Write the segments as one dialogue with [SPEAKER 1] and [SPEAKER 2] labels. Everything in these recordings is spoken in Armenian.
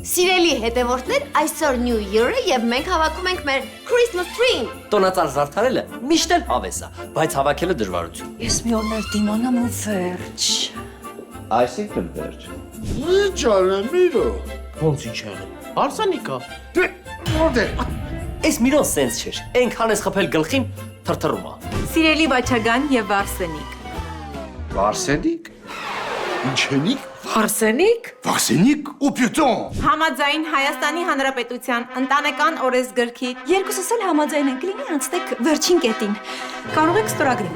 [SPEAKER 1] Սիրելի հետևորդներ, այսօր New Year-ը եւ մենք հավաքում ենք մեր Christmas tree-ին։
[SPEAKER 2] Տոնածառ զարդարելը միշտ էլ հավես է, բայց հավաքելը դժվարություն։
[SPEAKER 3] Ես մի օրներ դիմանամ ու վերջ։
[SPEAKER 4] Այսինքն վերջ։
[SPEAKER 5] Ինչ արեմ իրո։
[SPEAKER 2] Ոնց ինչ եղել։ Արսենիկա։
[SPEAKER 5] Որտե՞ղ։
[SPEAKER 2] Այս միրոն սենս չէր։ Այնքան ես խփել գլխին, թրթռում է։
[SPEAKER 3] Սիրելի Վաչագան եւ Արսենիկ։
[SPEAKER 5] Վարսենիկ։ Ինչենիկ։
[SPEAKER 3] Արսենիկ։
[SPEAKER 5] Վարսենիկ ու պյուտոն։
[SPEAKER 3] Համաձայն Հայաստանի Հանրապետության ընտանեկան օրենսգրքի երկուսս էլ համաձայն են կլինի անցնեք վերջին կետին։ Կարող եք ստորագրել։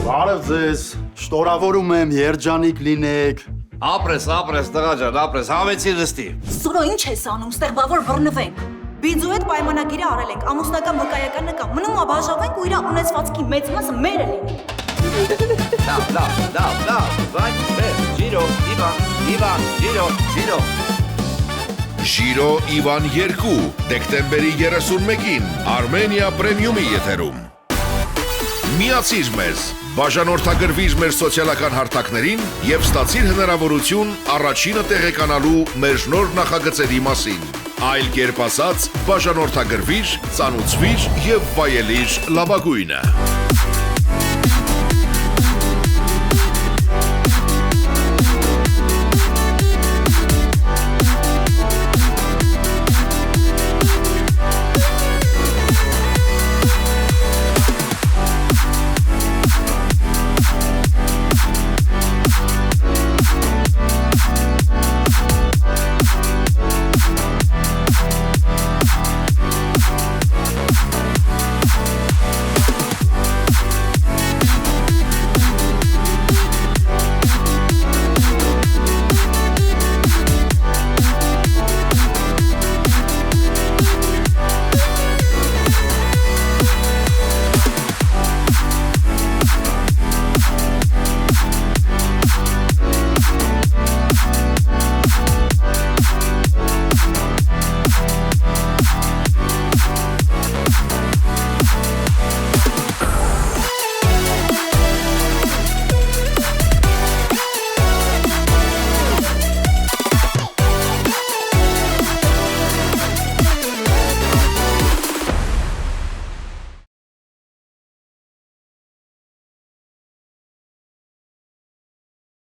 [SPEAKER 5] Բարև ձեզ։ Շնորհավորում եմ, երջանիկ լինեք։
[SPEAKER 4] Ապրես, տղա ջան, ապրես, հավեցի նստի։
[SPEAKER 3] Սուրո ինչ ես անում, ստեղ բավոր բռնվենք։ Բիձու հետ պայմանագիրը արել ենք, ամուսնական վկայականը կա, մնում աբաժանվենք ու իր ունեցվածքի մեծ մասը մերը լինի։
[SPEAKER 4] Լավ, վայ, Ժիրո, Իվան, Ժիրո։
[SPEAKER 6] Ժիրո Իվան 2, դեկտեմբերի 31-ին, Armenia Premium-ի եթերում։ Միացիր մեզ, բաժանորդագրվիր մեր սոցիալական հարթակներին և ստացիր հնարավորություն առաջինը տեղեկանալու մեր նոր նախագծերի մասին։ Այլ կերպ ասած, բաժանորդագրվիր, ծանուցվիր և վայելիր լավագույնը։